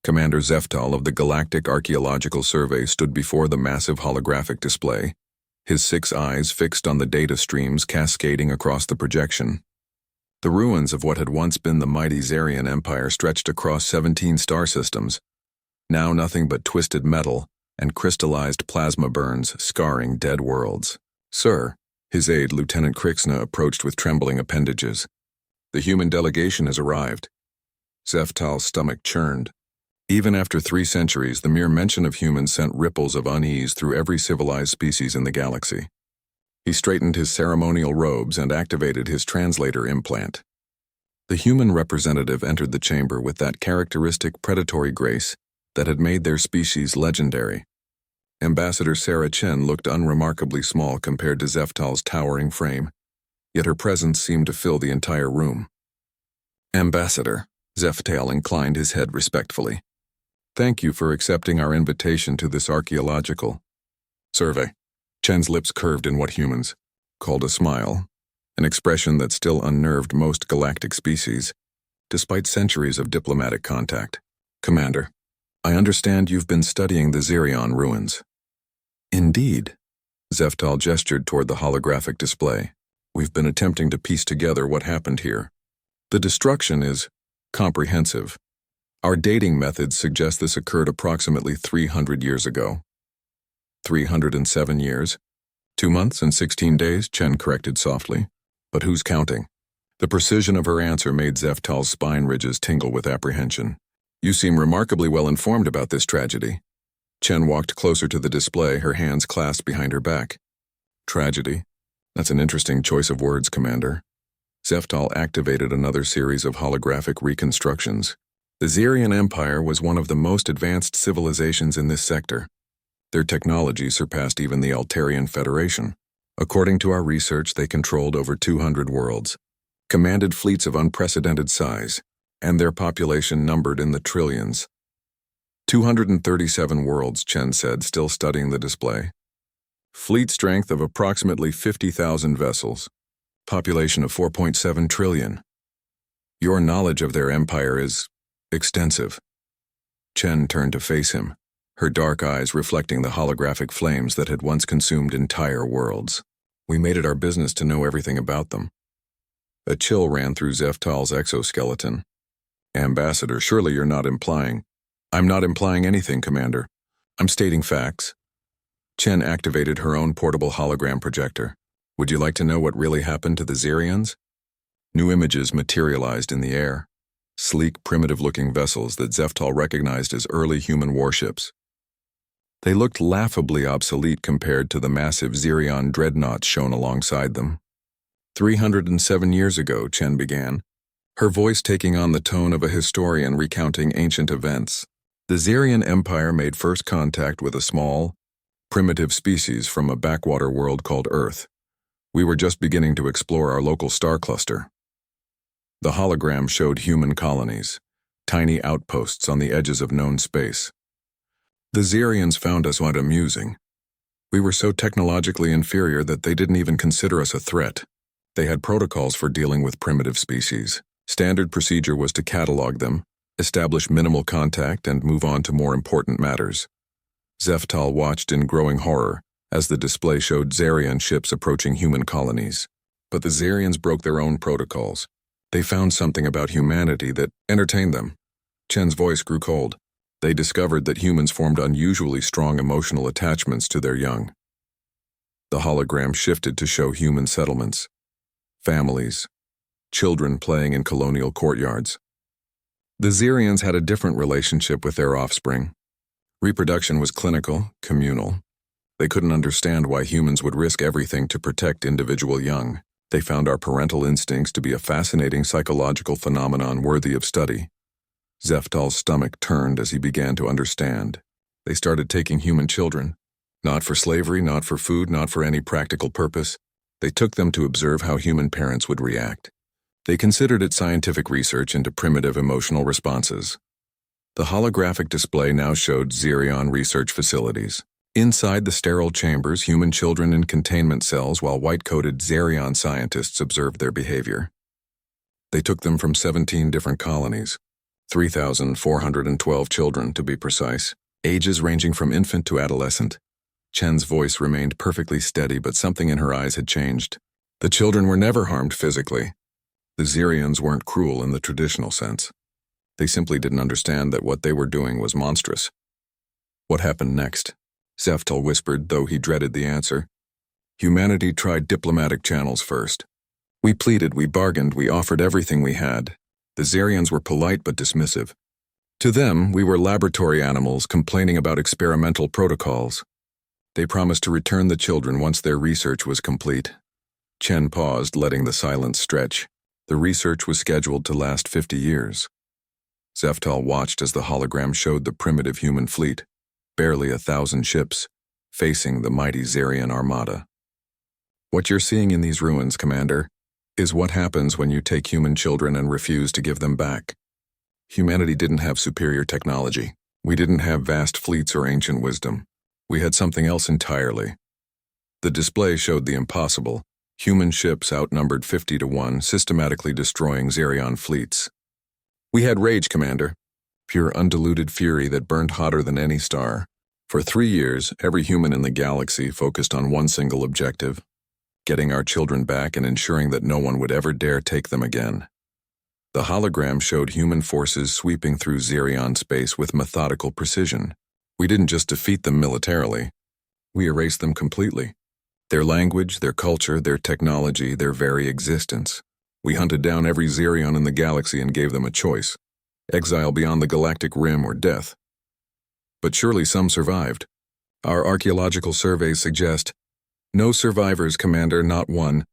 Commander Zeftal of the Galactic Archaeological Survey stood before the massive holographic display, his 6 eyes fixed on the data streams cascading across the projection. The ruins of what had once been the mighty Zarian Empire stretched across 17 star systems, now nothing but twisted metal and crystallized plasma burns scarring dead worlds. "Sir," his aide, Lieutenant Krixna, approached with trembling appendages. "The human delegation has arrived." Zeftal's stomach churned. Even after 3 centuries, the mere mention of humans sent ripples of unease through every civilized species in the galaxy. He straightened his ceremonial robes and activated his translator implant. The human representative entered the chamber with that characteristic predatory grace that had made their species legendary. Ambassador Sarah Chen looked unremarkably small compared to Zeftal's towering frame, yet her presence seemed to fill the entire room. "Ambassador," Zeftal inclined his head respectfully. "Thank you for accepting our invitation to this archaeological survey." Chen's lips curved in what humans called a smile, an expression that still unnerved most galactic species, despite centuries of diplomatic contact. "Commander, I understand you've been studying the Zirion ruins." "Indeed." Zeftal gestured toward the holographic display. "We've been attempting to piece together what happened here. The destruction is comprehensive. Our dating methods suggest this occurred approximately 300 years ago." 307 years. 2 months and 16 days, Chen corrected softly. "But who's counting?" The precision of her answer made Zeftal's spine ridges tingle with apprehension. "You seem remarkably well informed about this tragedy." Chen walked closer to the display, her hands clasped behind her back. "Tragedy? That's an interesting choice of words, Commander." Zeftal activated another series of holographic reconstructions. The Zirian Empire was one of the most advanced civilizations in this sector. Their technology surpassed even the Altarian Federation. According to our research, they controlled over 200 worlds, commanded fleets of unprecedented size, and their population numbered in the trillions. 237 worlds, Chen said, still studying the display. Fleet strength of approximately 50,000 vessels. Population of 4.7 trillion. Your knowledge of their empire is extensive. Chen turned to face him, her dark eyes reflecting the holographic flames that had once consumed entire worlds. "We made it our business to know everything about them." A chill ran through Zeftal's exoskeleton. "Ambassador, surely you're not implying—" "I'm not implying anything, Commander. I'm stating facts." Chen activated her own portable hologram projector. "Would you like to know what really happened to the Zirians?" New images materialized in the air. Sleek, primitive-looking vessels that Zeftal recognized as early human warships. They looked laughably obsolete compared to the massive Zirion dreadnoughts shown alongside them. 307 years ago, Chen began, her voice taking on the tone of a historian recounting ancient events. The Zirian Empire made first contact with a small, primitive species from a backwater world called Earth. We were just beginning to explore our local star cluster. The hologram showed human colonies, tiny outposts on the edges of known space. The Zirians found us not amusing. We were so technologically inferior that they didn't even consider us a threat. They had protocols for dealing with primitive species. Standard procedure was to catalog them, establish minimal contact, and move on to more important matters. Zeftal watched in growing horror as the display showed Zarian ships approaching human colonies. But the Zarians broke their own protocols. They found something about humanity that entertained them. Chen's voice grew cold. They discovered that humans formed unusually strong emotional attachments to their young. The hologram shifted to show human settlements, families, children playing in colonial courtyards. The Zirians had a different relationship with their offspring. Reproduction was clinical, communal. They couldn't understand why humans would risk everything to protect individual young. They found our parental instincts to be a fascinating psychological phenomenon worthy of study. Zeftal's stomach turned as he began to understand. They started taking human children. Not for slavery, not for food, not for any practical purpose. They took them to observe how human parents would react. They considered it scientific research into primitive emotional responses. The holographic display now showed Zirion research facilities. Inside the sterile chambers, human children in containment cells while white-coated Zirion scientists observed their behavior. They took them from 17 different colonies, 3,412 children, to be precise, ages ranging from infant to adolescent. Chen's voice remained perfectly steady, but something in her eyes had changed. The children were never harmed physically. The Xerians weren't cruel in the traditional sense. They simply didn't understand that what they were doing was monstrous. What happened next? Zeftal whispered, though he dreaded the answer. Humanity tried diplomatic channels first. We pleaded, we bargained, we offered everything we had. The Xerians were polite but dismissive. To them, we were laboratory animals complaining about experimental protocols. They promised to return the children once their research was complete. Chen paused, letting the silence stretch. The research was scheduled to last 50 years. Zeftal watched as the hologram showed the primitive human fleet, barely 1,000 ships, facing the mighty Xerian armada. What you're seeing in these ruins, Commander, is what happens when you take human children and refuse to give them back. Humanity didn't have superior technology. We didn't have vast fleets or ancient wisdom. We had something else entirely. The display showed the impossible. Human ships outnumbered 50 to 1, systematically destroying Xerian fleets. We had rage, Commander. Pure undiluted fury that burned hotter than any star. For 3 years, every human in the galaxy focused on one single objective: getting our children back and ensuring that no one would ever dare take them again. The hologram showed human forces sweeping through Xerian space with methodical precision. We didn't just defeat them militarily. We erased them completely. Their language, their culture, their technology, their very existence. We hunted down every Xerion in the galaxy and gave them a choice: exile beyond the galactic rim or death. But surely some survived. Our archaeological surveys suggest no survivors, Commander, not one.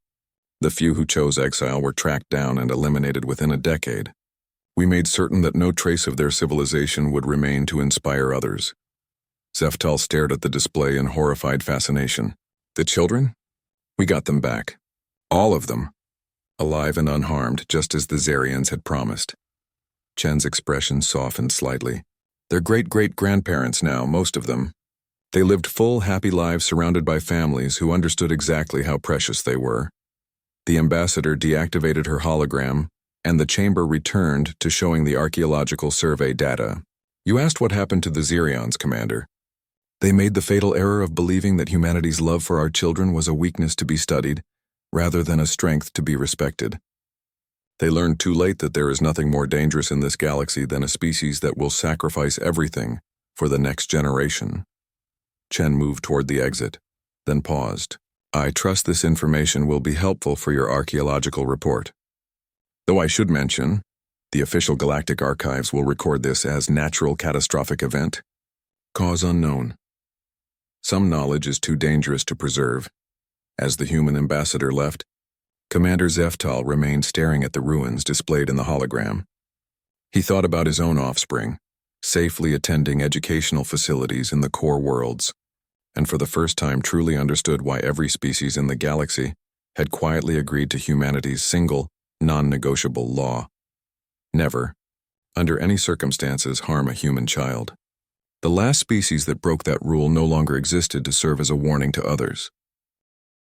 The few who chose exile were tracked down and eliminated within a decade. We made certain that no trace of their civilization would remain to inspire others. Zeftal stared at the display in horrified fascination. The children? We got them back. All of them. Alive and unharmed, just as the Xerians had promised. Chen's expression softened slightly. They're great-great-grandparents now, most of them. They lived full, happy lives surrounded by families who understood exactly how precious they were. The ambassador deactivated her hologram, and the chamber returned to showing the archaeological survey data. You asked what happened to the Xerions, Commander. They made the fatal error of believing that humanity's love for our children was a weakness to be studied, rather than a strength to be respected. They learned too late that there is nothing more dangerous in this galaxy than a species that will sacrifice everything for the next generation. Chen moved toward the exit, then paused. I trust this information will be helpful for your archaeological report. Though I should mention, the official Galactic Archives will record this as natural catastrophic event. Cause unknown. Some knowledge is too dangerous to preserve. As the human ambassador left, Commander Zeftal remained staring at the ruins displayed in the hologram. He thought about his own offspring, safely attending educational facilities in the core worlds, and for the first time truly understood why every species in the galaxy had quietly agreed to humanity's single, non-negotiable law: never, under any circumstances, harm a human child. The last species that broke that rule no longer existed to serve as a warning to others.